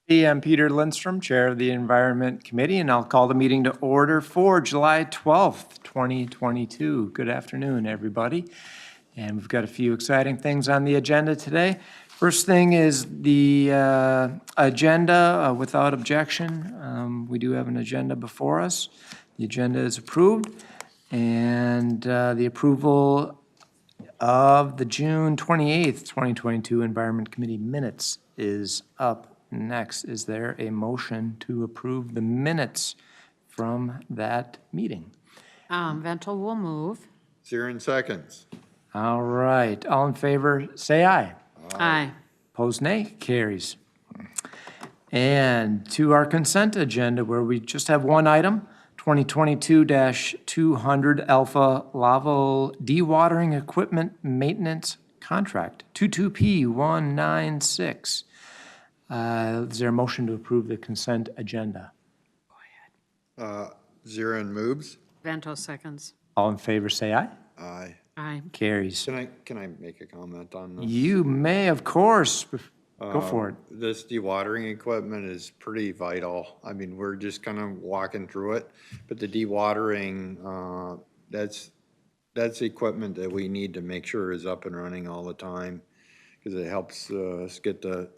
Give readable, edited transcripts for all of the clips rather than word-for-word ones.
I'm Peter Lindstrom, Chair of the Environment Committee, and I'll call the meeting to order for July 12th, 2022. Good afternoon, everybody. And we've got a few exciting things on the agenda today. First thing is the agenda without objection. We do have an agenda before us. The agenda is approved, and the approval of the June 28th, 2022 Environment Committee minutes is up next. Is there a motion to approve the minutes from that meeting? Vento will move. Zirin seconds. All right, all in favor, say aye. Aye. Opposed, nay. Carries. And to our consent agenda, where we just have one item, 2022-200 Alpha Laval Dewatering Equipment Maintenance Contract, 22P196. Is there a motion to approve the consent agenda? Zirin moves. Vento seconds. All in favor, say aye. Aye. Aye. Carries. Can I make a comment on this? You may, of course. Go for it. This dewatering equipment is pretty vital. I mean, we're just kind of walking through it, but the dewatering, that's equipment that we need to make sure is up and running all the time, because it helps us get the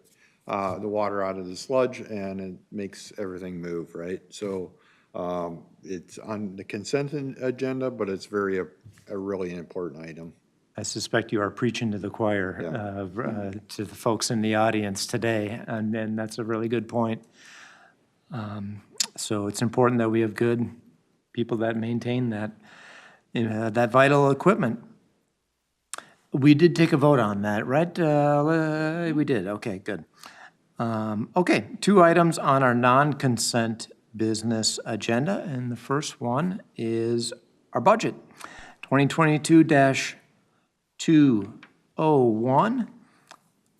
water out of the sludge, and it makes everything move, right? So it's on the consent agenda, but it's a really important item. I suspect you are preaching to the choir, to the folks in the audience today, and that's a really good point. So it's important that we have good people that maintain that, that vital equipment. We did take a vote on that, right? We did. Okay, good. Okay, two items on our non-consent business agenda, and the first one is our budget, 2022-201,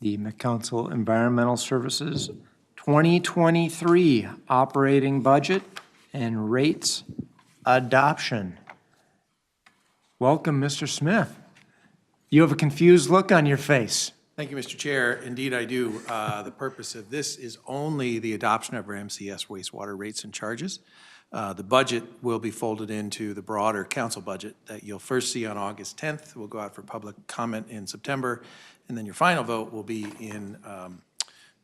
the McCouncil Environmental Services 2023 operating budget and rates adoption. Welcome, Mr. Smith. You have a confused look on your face. Thank you, Mr. Chair. Indeed, I do. The purpose of this is only the adoption of our MCES wastewater rates and charges. The budget will be folded into the broader council budget that you'll first see on August 10th. We'll go out for public comment in September, and then your final vote will be in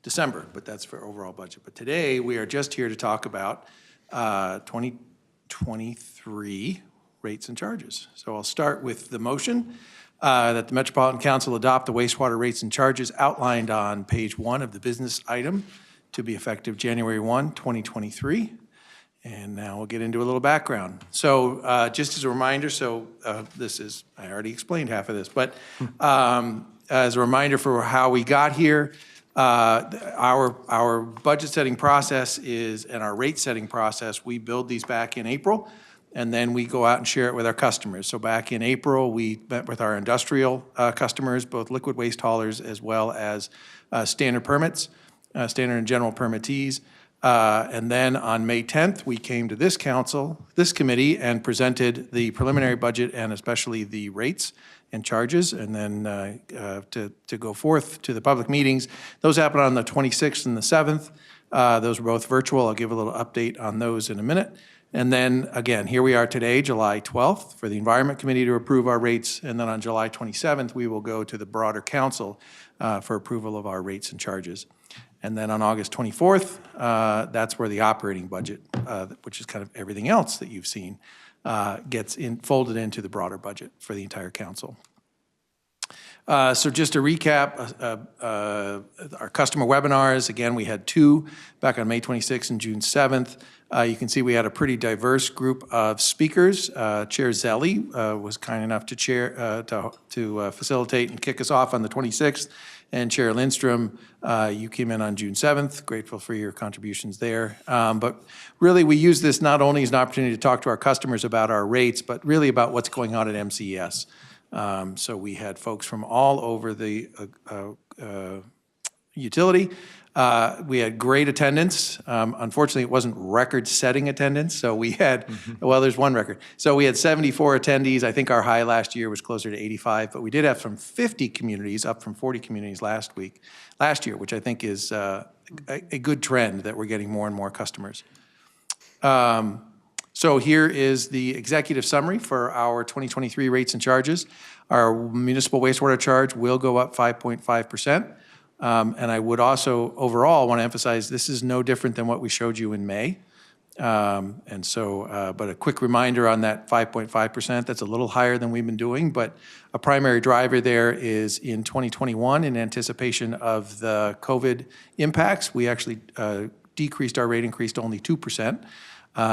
December, but that's for overall budget. But today, we are just here to talk about 2023 rates and charges. So I'll start with the motion. That the Metropolitan Council adopt the wastewater rates and charges outlined on page 1 of the business item to be effective January 1, 2023. And now we'll get into a little background. So just as a reminder, I already explained half of this, but as a reminder for how we got here, our budget setting process and our rate setting process, we build these back in April, and then we go out and share it with our customers. So back in April, we met with our industrial customers, both liquid waste haulers as well as standard permits, standard and general permittees. And then on May 10th, we came to this committee, and presented the preliminary budget and especially the rates and charges, and then to go forth to the public meetings. Those happened on the 26th and the 7th. Those were both virtual. I'll give a little update on those in a minute. And then, again, here we are today, July 12th, for the Environment Committee to approve our rates. And then on July 27th, we will go to the broader council for approval of our rates and charges. And then on August 24th, that's where the operating budget, which is kind of everything else that you've seen, gets folded into the broader budget for the entire council. So just to recap, our customer webinars, again, we had 2 back on May 26th and June 7th. You can see we had a pretty diverse group of speakers. Chair Zelli was kind enough to to facilitate and kick us off on the 26th. And Chair Lindstrom, you came in on June 7th. Grateful for your contributions there. But really, we use this not only as an opportunity to talk to our customers about our rates, but really about what's going on at MCES. So we had folks from all over the utility. We had great attendance. Unfortunately, it wasn't record-setting attendance, so we had, well, there's one record. So we had 74 attendees. I think our high last year was closer to 85, but we did have from 50 communities, up from 40 communities last year, which I think is a good trend that we're getting more and more customers. So here is the executive summary for our 2023 rates and charges. Our municipal wastewater charge will go up 5.5%. And I would also overall want to emphasize this is no different than what we showed you in May. But a quick reminder on that 5.5%, that's a little higher than we've been doing, but a primary driver there is in 2021 in anticipation of the COVID impacts. We actually decreased our rate increase to only 2%.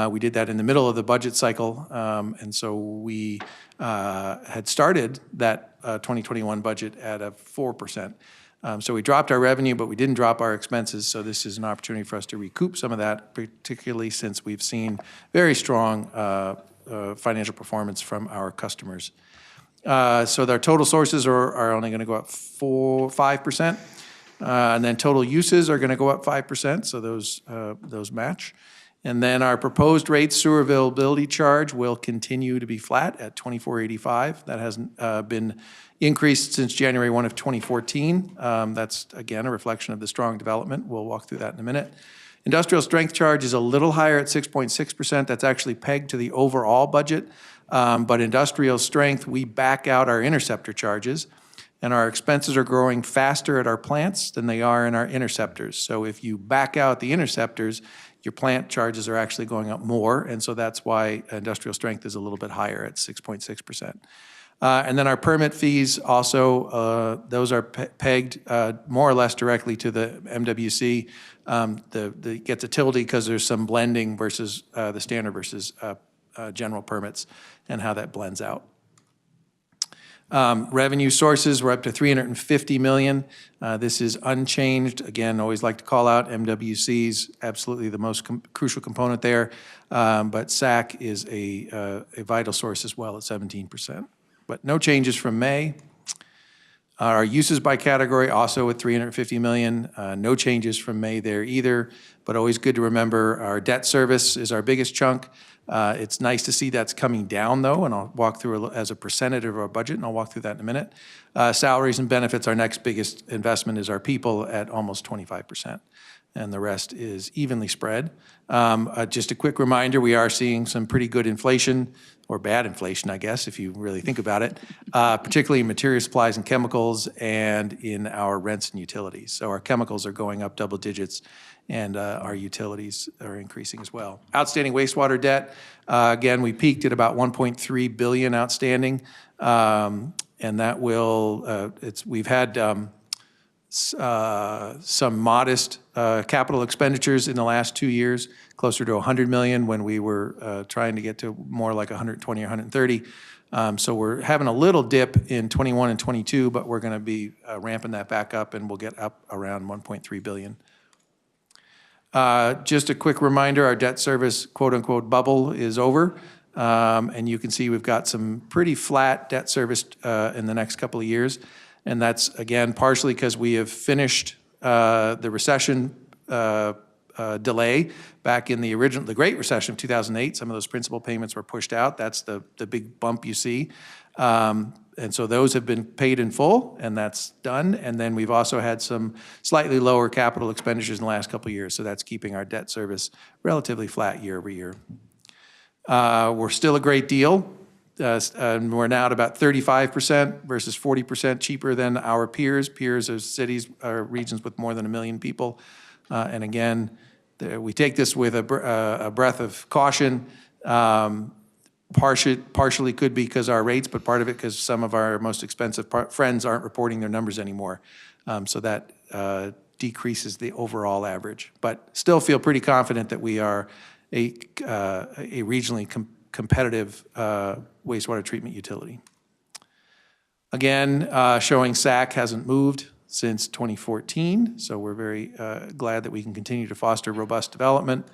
We did that in the middle of the budget cycle, and so we had started that 2021 budget at a 4%. So we dropped our revenue, but we didn't drop our expenses, so this is an opportunity for us to recoup some of that, particularly since we've seen very strong financial performance from our customers. So their total sources are only going to go up 5%, and then total uses are going to go up 5%, so those match. And then our proposed rate sewer availability charge will continue to be flat at $24.85. That hasn't been increased since January 1 of 2014. That's, again, a reflection of the strong development. We'll walk through that in a minute. Industrial strength charge is a little higher at 6.6%. That's actually pegged to the overall budget. But industrial strength, we back out our Interceptor charges, and our expenses are growing faster at our plants than they are in our Interceptors. So if you back out the Interceptors, your plant charges are actually going up more, and so that's why industrial strength is a little bit higher at 6.6%. And then our permit fees also, those are pegged more or less directly to the MWC. The gets a tilde because there's some blending versus the standard versus general permits and how that blends out. Revenue sources, we're up to $350 million. This is unchanged. Again, always like to call out MWC's absolutely the most crucial component there, but SAC is a vital source as well at 17%. But no changes from May. Our uses by category also at $350 million. No changes from May there either, but always good to remember our debt service is our biggest chunk. It's nice to see that's coming down, though, and I'll walk through as a percentage of our budget, and I'll walk through that in a minute. Salaries and benefits, our next biggest investment is our people at almost 25%, and the rest is evenly spread. Just a quick reminder, we are seeing some pretty good inflation, or bad inflation, I guess, if you really think about it, particularly in material supplies and chemicals and in our rents and utilities. So our chemicals are going up double digits, and our utilities are increasing as well. Outstanding wastewater debt, again, we peaked at about $1.3 billion outstanding, and that will, we've had some modest capital expenditures in the last 2 years, closer to $100 million when we were trying to get to more like 120 or 130. So we're having a little dip in 21 and 22, but we're going to be ramping that back up, and we'll get up around $1.3 billion. Just a quick reminder, our debt service quote-unquote bubble is over, and you can see we've got some pretty flat debt service in the next couple of years, and that's, again, partially because we have finished the recession delay back in the Great Recession of 2008. Some of those principal payments were pushed out. That's the big bump you see. And so those have been paid in full, and that's done. And then we've also had some slightly lower capital expenditures in the last couple of years, so that's keeping our debt service relatively flat year over year. We're still a great deal. And we're now at about 35% versus 40% cheaper than our peers. Peers are cities or regions with more than 1 million people. And again, we take this with a breath of caution. Partially could be because our rates, but part of it because some of our most expensive friends aren't reporting their numbers anymore. So that decreases the overall average. But still feel pretty confident that we are a regionally competitive wastewater treatment utility. Again, showing SAC hasn't moved since 2014, so we're very glad that we can continue to foster robust development,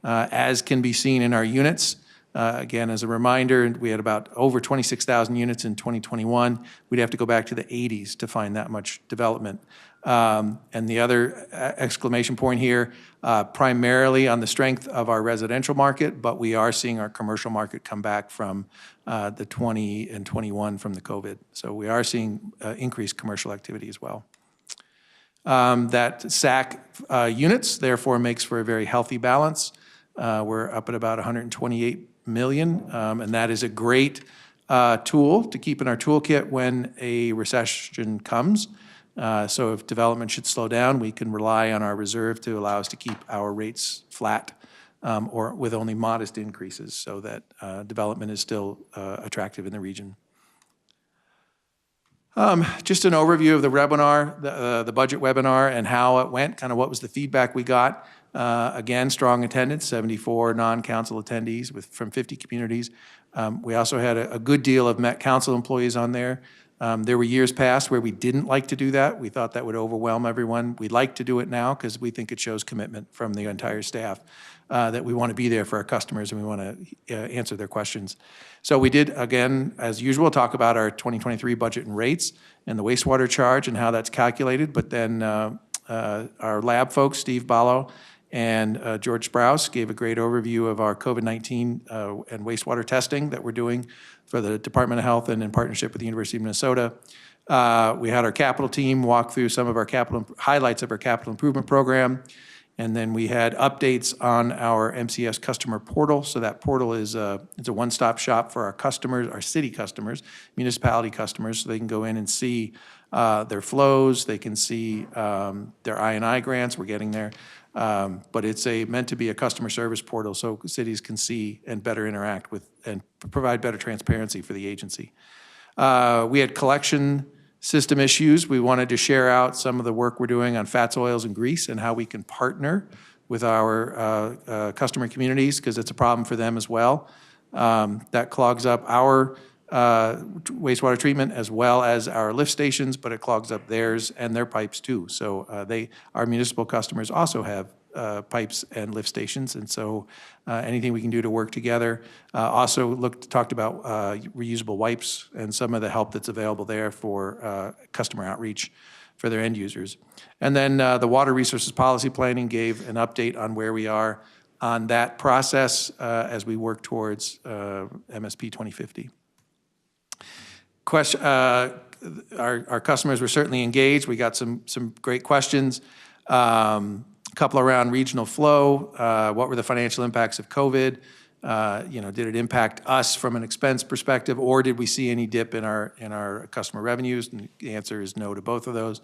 as can be seen in our units. Again, as a reminder, we had about over 26,000 units in 2021. We'd have to go back to the 80s to find that much development. And the other exclamation point here, primarily on the strength of our residential market, but we are seeing our commercial market come back from the 20 and 21 from the COVID. So we are seeing increased commercial activity as well. That SAC units, therefore, makes for a very healthy balance. We're up at about 128 million, and that is a great tool to keep in our toolkit when a recession comes. So if development should slow down, we can rely on our reserve to allow us to keep our rates flat or with only modest increases so that development is still attractive in the region. Just an overview of the webinar, the budget webinar and how it went, kind of what was the feedback we got. Again, strong attendance, 74 non-council attendees from 50 communities. We also had a good deal of Met Council employees on there. There were years past where we didn't like to do that. We thought that would overwhelm everyone. We like to do it now because we think it shows commitment from the entire staff that we want to be there for our customers and we want to answer their questions. So we did, again, as usual, talk about our 2023 budget and rates and the wastewater charge and how that's calculated. But then our lab folks, Steve Ballo and George Sprouse, gave a great overview of our COVID-19 and wastewater testing that we're doing for the Department of Health and in partnership with the University of Minnesota. We had our capital team walk through some of our highlights of our capital improvement program. And then we had updates on our MCES customer portal. So that portal is it's a one-stop shop for our customers, our city customers, municipality customers, so they can go in and see their flows. They can see their I&I grants. We're getting there. But it's meant to be a customer service portal so cities can see and better interact with and provide better transparency for the agency. We had collection system issues. We wanted to share out some of the work we're doing on fats, oils, and grease and how we can partner with our customer communities because it's a problem for them as well. That clogs up our wastewater treatment as well as our lift stations, but it clogs up theirs and their pipes too. So our municipal customers also have pipes and lift stations, and so anything we can do to work together. Also talked about reusable wipes and some of the help that's available there for customer outreach for their end users. And then the Water Resources Policy Planning gave an update on where we are on that process as we work towards MSP 2050. Our customers were certainly engaged. We got some great questions. A couple around regional flow. What were the financial impacts of COVID? Did it impact us from an expense perspective, or did we see any dip in our customer revenues? And the answer is no to both of those.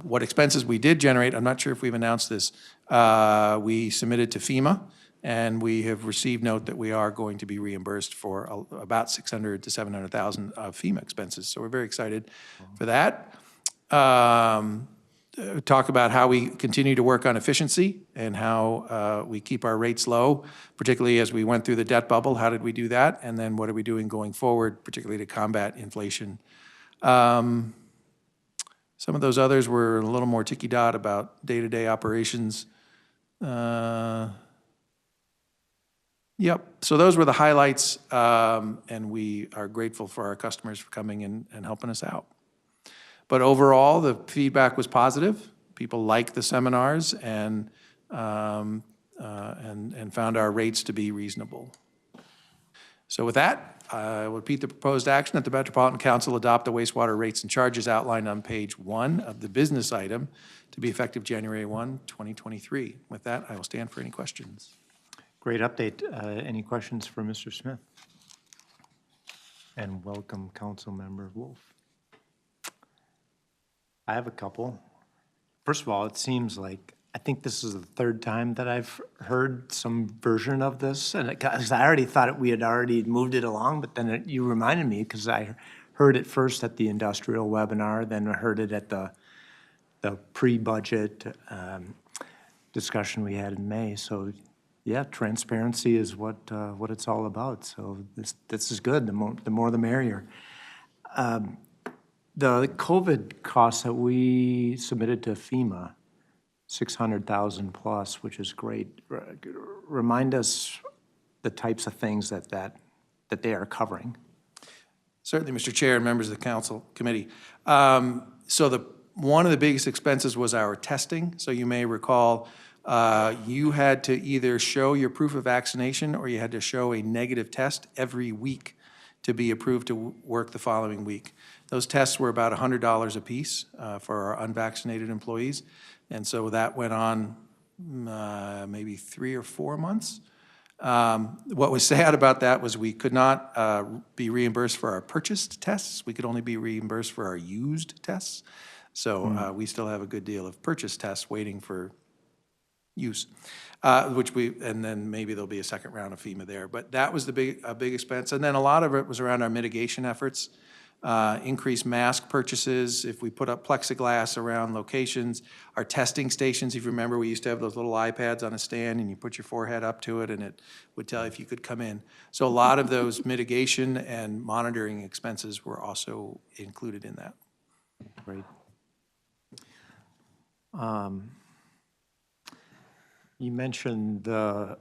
What expenses we did generate, I'm not sure if we've announced this. We submitted to FEMA, and we have received note that we are going to be reimbursed for about $600,000 to $700,000 of FEMA expenses. So we're very excited for that. Talk about how we continue to work on efficiency and how we keep our rates low, particularly as we went through the debt bubble. How did we do that? And then what are we doing going forward, particularly to combat inflation? Some of those others were a little more ticky-dot about day-to-day operations. Yep, so those were the highlights, and we are grateful for our customers for coming in and helping us out. But overall, the feedback was positive. People liked the seminars and found our rates to be reasonable. So with that, I will repeat the proposed action that the Metropolitan Council adopt the wastewater rates and charges outlined on page 1 of the business item to be effective January 1, 2023. With that, I will stand for any questions. Great update. Any questions for Mr. Smith? And welcome, Councilmember Wolf. I have a couple. First of all, it seems like, I think this is the third time that I've heard some version of this, and because I already thought we had already moved it along, but then you reminded me, because I heard it first at the industrial webinar, then I heard it at the pre-budget discussion we had in May. So yeah, transparency is what it's all about. So this is good. The more the merrier. The COVID costs that we submitted to FEMA, 600,000 plus, which is great. Remind us the types of things that they are covering. Certainly, Mr. Chair and members of the council committee. So one of the biggest expenses was our testing. So you may recall you had to either show your proof of vaccination or you had to show a negative test every week to be approved to work the following week. Those tests were about $100 apiece for our unvaccinated employees. And so that went on maybe 3 or 4 months. What was sad about that was we could not be reimbursed for our purchased tests. We could only be reimbursed for our used tests. So we still have a good deal of purchased tests waiting for use, and then maybe there'll be a second round of FEMA there. But that was a big expense. And then a lot of it was around our mitigation efforts, increased mask purchases. If we put up plexiglass around locations, our testing stations, if you remember, we used to have those little iPads on a stand and you put your forehead up to it and it would tell you if you could come in. So a lot of those mitigation and monitoring expenses were also included in that. Great. You mentioned the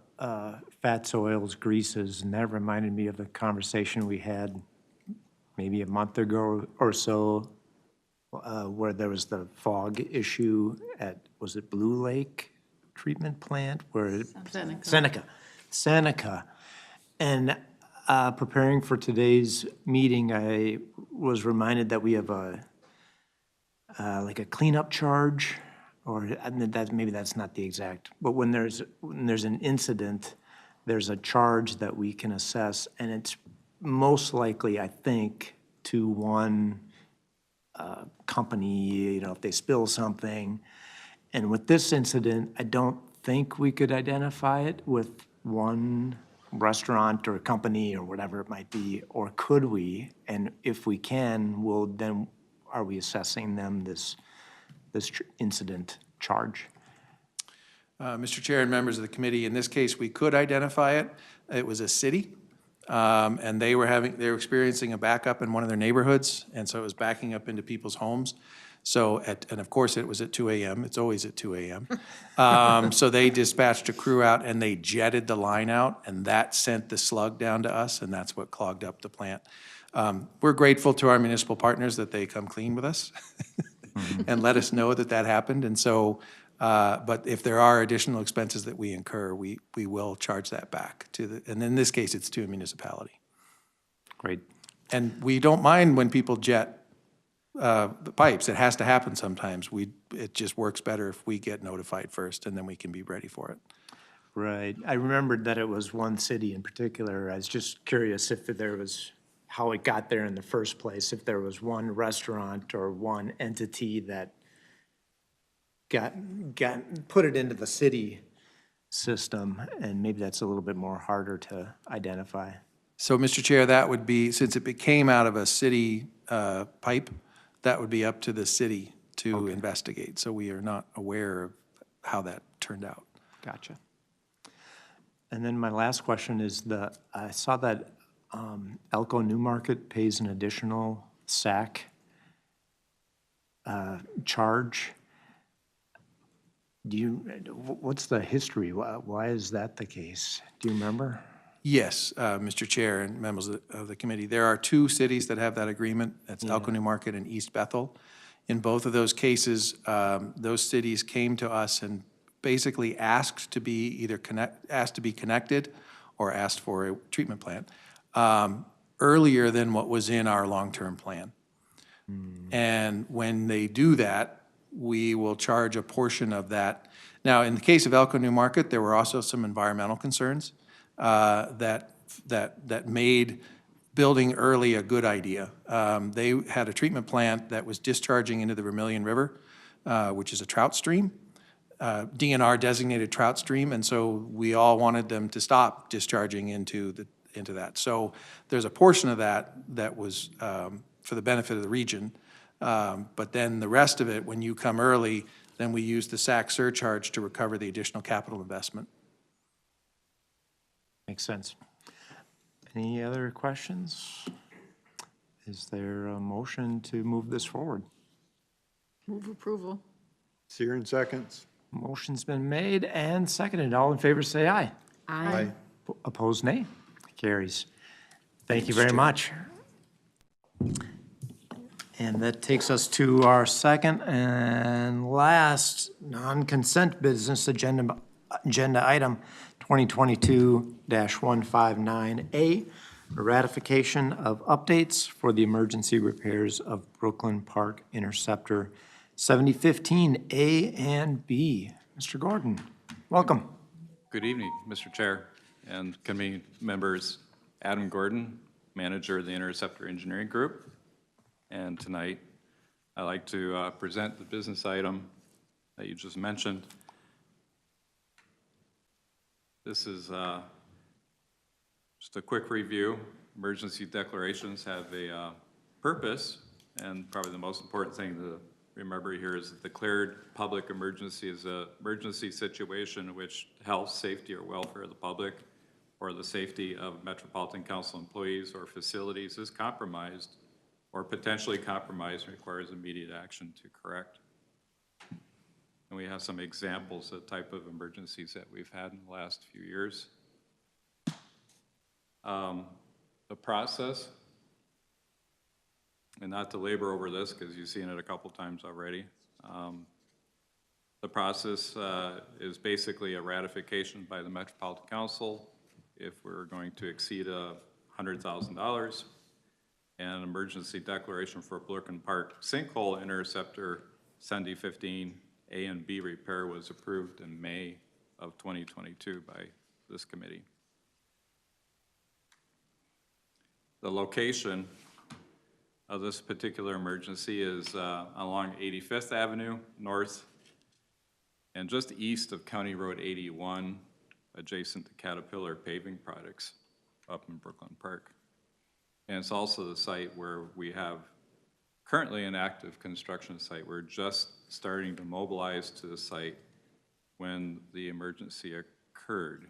fats, oils, greases, and that reminded me of the conversation we had maybe a month ago or so, where there was the fog issue at, was it Blue Lake Treatment Plant? Seneca. And preparing for today's meeting, I was reminded that we have like a cleanup charge, or maybe that's not the exact, but when there's an incident, there's a charge that we can assess, and it's most likely, I think, to one company, if they spill something. And with this incident, I don't think we could identify it with one restaurant or company or whatever it might be, or could we? And if we can, then are we assessing them this incident charge? Mr. Chair and members of the committee, in this case, we could identify it. It was a city, and they were experiencing a backup in one of their neighborhoods, and so it was backing up into people's homes. So, and of course, it was at 2 a.m. It's always at 2 a.m. So they dispatched a crew out, and they jetted the line out, and that sent the slug down to us, and that's what clogged up the plant. We're grateful to our municipal partners that they come clean with us and let us know that happened. And so, but if there are additional expenses that we incur, we will charge that back and in this case, it's to a municipality. Great. And we don't mind when people jet the pipes. It has to happen sometimes. It just works better if we get notified first, and then we can be ready for it. Right. I remembered that it was one city in particular. I was just curious if there was, how it got there in the first place, if there was one restaurant or one entity that put it into the city system, and maybe that's a little bit more harder to identify. So, Mr. Chair, that would be, since it came out of a city pipe, that would be up to the city to investigate. So we are not aware of how that turned out. Gotcha. And then my last question is I saw that Elko Newmarket pays an additional SAC charge. What's the history? Why is that the case? Do you remember? Yes, Mr. Chair and members of the committee, there are 2 cities that have that agreement. That's Elko Newmarket and East Bethel. In both of those cases, those cities came to us and basically asked to be connected or asked for a treatment plant earlier than what was in our long-term plan. And when they do that, we will charge a portion of that. Now, in the case of Elko Newmarket, there were also some environmental concerns that made building early a good idea. They had a treatment plant that was discharging into the Vermilion River, which is a trout stream, DNR designated trout stream, and so we all wanted them to stop discharging into that. So there's a portion of that was for the benefit of the region, but then the rest of it, when you come early, then we use the SAC surcharge to recover the additional capital investment. Makes sense. Any other questions? Is there a motion to move this forward? Move approval. Seer seconds. Motion's been made and seconded. All in favor, say aye. Aye. Opposed, nay. Carries. Thank you very much. And that takes us to our second and last non-consent business agenda item, 2022-159A, a ratification of updates for the emergency repairs of Brooklyn Park Interceptor 7015 A and B. Mr. Gordon, welcome. Good evening, Mr. Chair and committee members. Adam Gordon, manager of the Interceptor Engineering Group. And tonight, I'd like to present the business item that you just mentioned. This is just a quick review. Emergency declarations have a purpose, and probably the most important thing to remember here is that declared public emergency is an emergency situation in which health, safety, or welfare of the public or the safety of Metropolitan Council employees or facilities is compromised or potentially compromised and requires immediate action to correct. And we have some examples of the type of emergencies that we've had in the last few years. The process, and not to labor over this because you've seen it a couple times already. The process is basically a ratification by the Metropolitan Council if we're going to exceed $100,000, and an emergency declaration for Brooklyn Park sinkhole interceptor 7015 A and B repair was approved in May of 2022 by this committee. The location of this particular emergency is along 85th Avenue North and just east of County Road 81, adjacent to Caterpillar Paving Products up in Brooklyn Park. And it's also the site where we have currently an active construction site. We're just starting to mobilize to the site when the emergency occurred.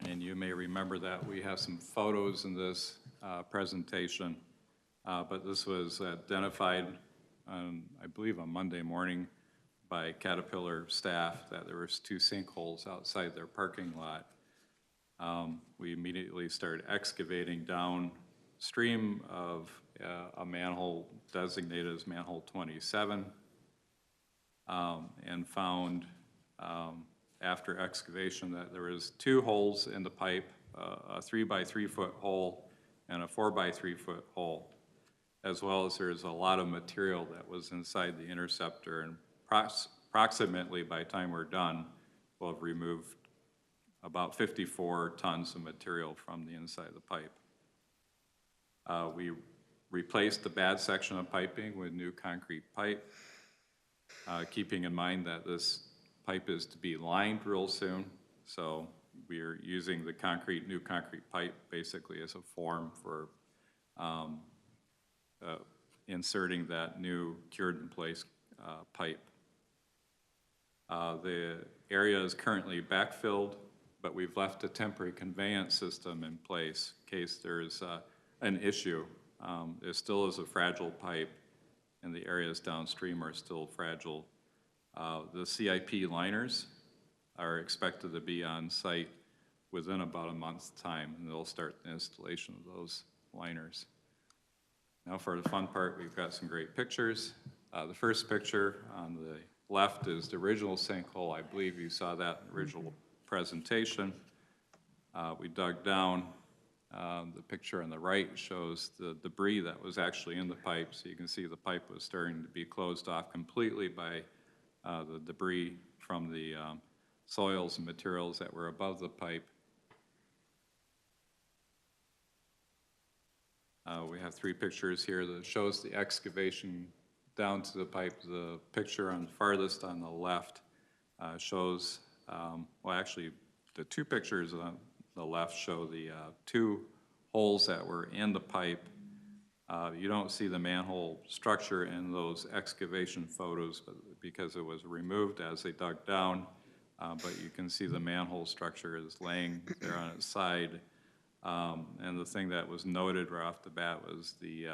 And you may remember that we have some photos in this presentation, but this was identified on, I believe, on Monday morning by Caterpillar staff that there was 2 sinkholes outside their parking lot. We immediately started excavating downstream of a manhole designated as manhole 27 and found after excavation that there was 2 holes in the pipe, a 3 by 3 foot hole and a 4 by 3 foot hole, as well as there's a lot of material that was inside the interceptor, and approximately by the time we're done, we'll have removed about 54 tons of material from the inside of the pipe. We replaced the bad section of piping with new concrete pipe, keeping in mind that this pipe is to be lined real soon, so we are using the new concrete pipe basically as a form for inserting that new cured in place pipe. The area is currently backfilled, but we've left a temporary conveyance system in place in case there's an issue. It still is a fragile pipe, and the areas downstream are still fragile. The CIP liners are expected to be on site within about a month's time, and they'll start the installation of those liners. Now for the fun part, we've got some great pictures. The first picture on the left is the original sinkhole. I believe you saw that in the original presentation. We dug down. The picture on the right shows the debris that was actually in the pipe, so you can see the pipe was starting to be closed off completely by the debris from the soils and materials that were above the pipe. We have 3 pictures here that shows the excavation down to the pipe. The picture on the farthest on the left shows, well actually the 2 pictures on the left show the 2 holes that were in the pipe. You don't see the manhole structure in those excavation photos because it was removed as they dug down, but you can see the manhole structure is laying there on its side. And the thing that was noted right off the bat was the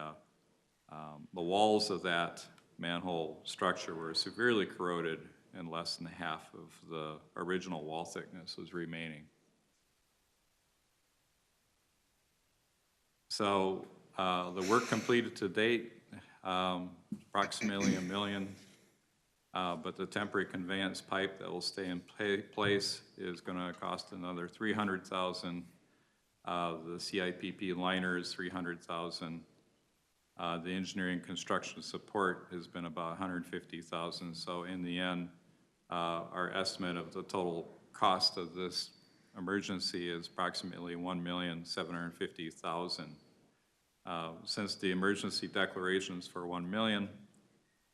walls of that manhole structure were severely corroded, and less than half of the original wall thickness was remaining. So the work completed to date, approximately $1 million But the temporary conveyance pipe that will stay in place is going to cost another $300,000. The CIPP liner is $300,000. The engineering construction support has been about $150,000. So in the end, our estimate of the total cost of this emergency is approximately $1,750,000. Since the emergency declaration is for $1 million,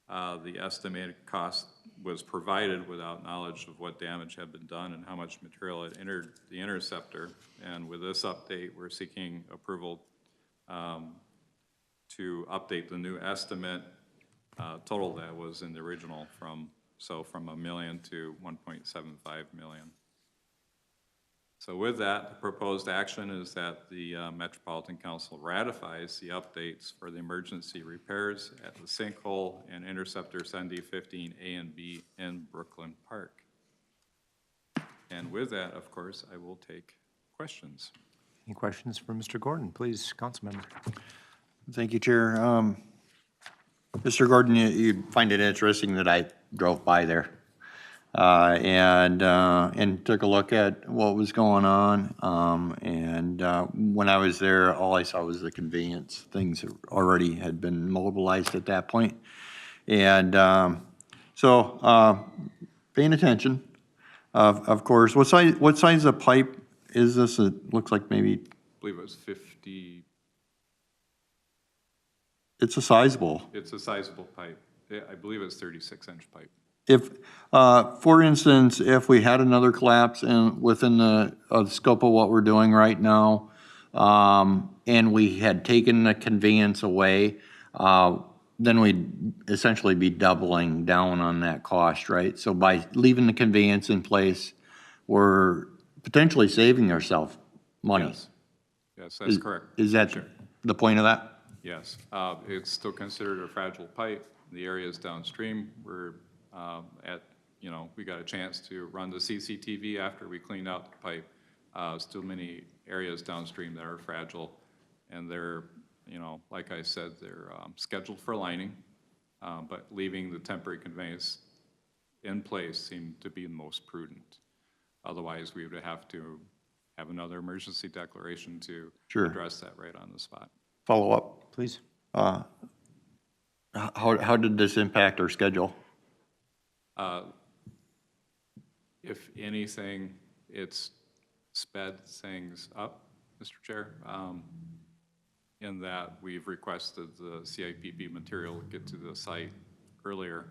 the estimated cost was provided without knowledge of what damage had been done and how much material had entered the Interceptor. And with this update, we're seeking approval to update the new estimate total that was in the original from $1 million to $1.75 million. So with that, the proposed action is that the Metropolitan Council ratifies the updates for the emergency repairs at the sinkhole and Interceptor 15 A and B in Brooklyn Park. And with that, of course, I will take questions. Any questions for Mr. Gordon? Please, Councilmember. Thank you, Chair. Mr. Gordon, you find it interesting that I drove by there and took a look at what was going on. When I was there, all I saw was the conveyance. Things already had been mobilized at that point. And so paying attention, of course. What size of pipe is this? It looks like maybe. I believe it was 50. It's a sizable. It's a sizable pipe. I believe it's 36-inch pipe. If, for instance, if we had another collapse within the scope of what we're doing right now, and we had taken the conveyance away, then we'd essentially be doubling down on that cost, right? So by leaving the conveyance in place, we're potentially saving ourselves money. Yes, yes, that's correct. Is that Sure. the point of that? Yes, it's still considered a fragile pipe. The areas downstream, we're we got a chance to run the CCTV after we cleaned out the pipe. Still many areas downstream that are fragile, and they're, like I said, they're scheduled for lining, but leaving the temporary conveyance in place seemed to be the most prudent. Otherwise, we would have to have another emergency declaration to address that right on the spot. Follow up. Please. How did this impact our schedule? If anything, it's sped things up, Mr. Chair, in that we've requested the CIPP material get to the site earlier,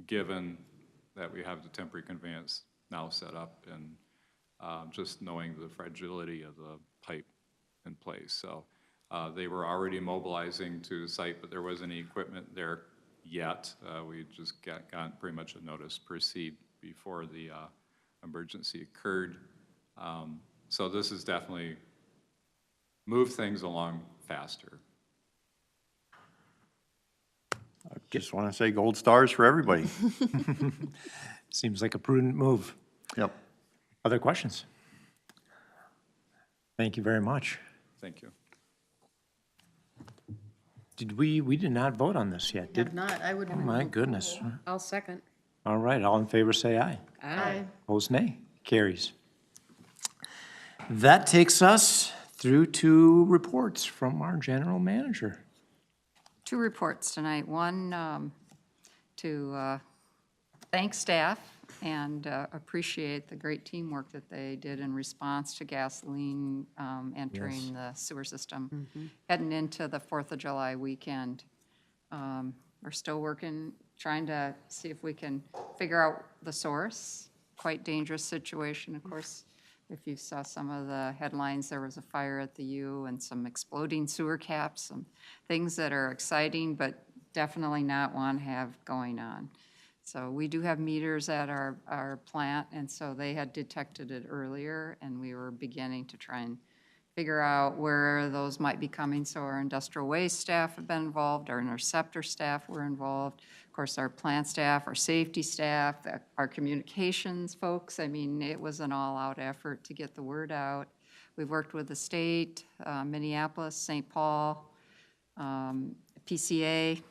given that we have the temporary conveyance now set up and just knowing the fragility of the pipe in place. So they were already mobilizing to the site, but there wasn't any equipment there yet. We just got pretty much a notice proceed before the emergency occurred. So this has definitely moved things along faster. I just want to say gold stars for everybody. Seems like a prudent move. Yep. Other questions? Thank you very much. Thank you. Did we did not vote on this yet, did? If not, I would. Oh, my goodness. I'll second. All right, all in favor say aye. Aye. Opposed, nay. Carries. That takes us through to reports from our general manager. 2 reports tonight. One, to thank staff and appreciate the great teamwork that they did in response to gasoline entering the sewer system. Heading into the 4th of July weekend. We're still working, trying to see if we can figure out the source. Quite dangerous situation, of course. If you saw some of the headlines, there was a fire at the U and some exploding sewer caps, some things that are exciting, but definitely not want to have going on. So we do have meters at our plant, and so they had detected it earlier, and we were beginning to try and figure out where those might be coming. So our industrial waste staff have been involved, our Interceptor staff were involved, of course, our plant staff, our safety staff, our communications folks. I mean, it was an all-out effort to get the word out. We've worked with the state, Minneapolis, St. Paul, PCA,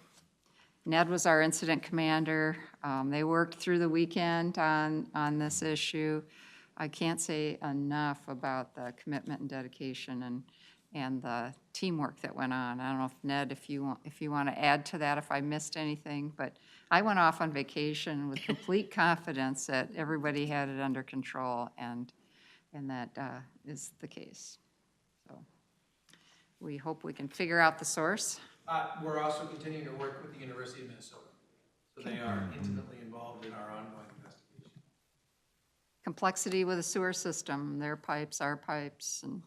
Ned was our incident commander. They worked through the weekend on this issue. I can't say enough about the commitment and dedication and the teamwork that went on. I don't know if Ned, if you want to add to that, if I missed anything, but I went off on vacation with complete confidence that everybody had it under control, and that is the case. So we hope we can figure out the source. We're also continuing to work with the University of Minnesota. So they are intimately involved in our ongoing investigation. Complexity with a sewer system, their pipes, our pipes, and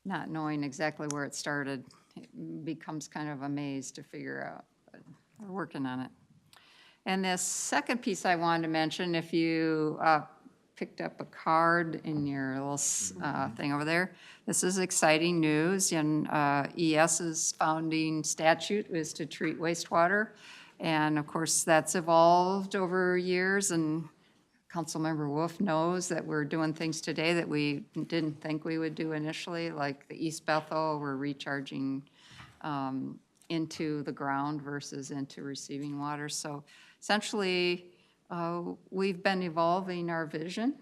not knowing exactly where it started, it becomes kind of a maze to figure out, but we're working on it. And this second piece I wanted to mention, if you picked up a card in your little thing over there, this is exciting news, and ES's founding statute is to treat wastewater. And of course, that's evolved over years, and Councilmember Wolf knows that we're doing things today that we didn't think we would do initially, like the East Bethel, we're recharging into the ground versus into receiving water. So essentially, we've been evolving our vision,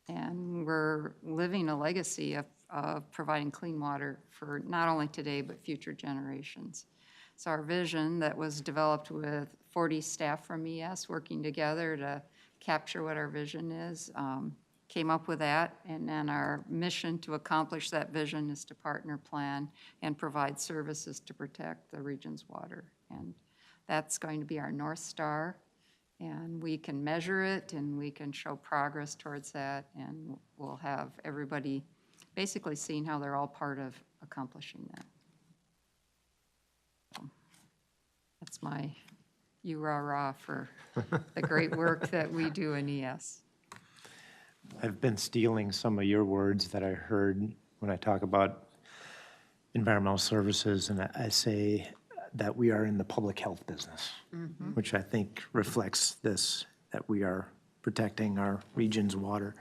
and we're living a legacy of providing clean water for not only today, but future generations. So our vision that was developed with 40 staff from ES working together to capture what our vision is, came up with that. And then our mission to accomplish that vision is to partner, plan, and provide services to protect the region's water. And that's going to be our North Star. And we can measure it, and we can show progress towards that, and we'll have everybody basically seeing how they're all part of accomplishing that. So, that's my rah for the great work that we do in ES. I've been stealing some of your words that I heard when I talk about environmental services, and I say that we are in the public health business, which I think reflects this, that we are protecting our region's water.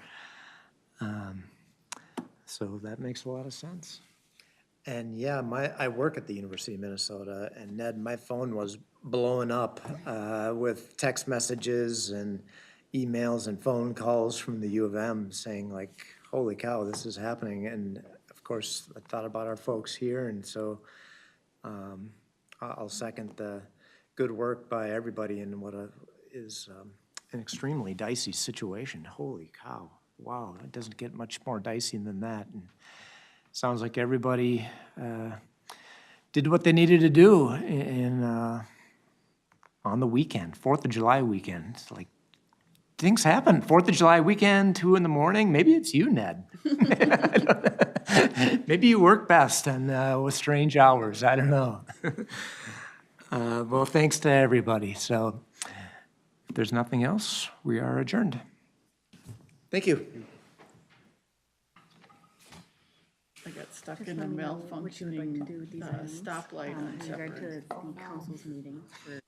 So that makes a lot of sense. And yeah, I work at the University of Minnesota, and Ned, my phone was blowing up with text messages and emails and phone calls from the U of M saying like, holy cow, this is happening. And of course, I thought about our folks here, and so I'll second the good work by everybody in what is an extremely dicey situation. Holy cow, wow, it doesn't get much more dicey than that. And sounds like everybody did what they needed to do on the weekend, 4th of July weekend. It's like, things happen. 4th of July weekend, 2 in the morning. Maybe it's you, Ned. Maybe you work best and with strange hours. I don't know. Well, thanks to everybody. So if there's nothing else, we are adjourned. Thank you. I got stuck Just in a let me know what you would like to do malfunctioning with these items. stoplight on In regard to Shepherd. the council's meeting for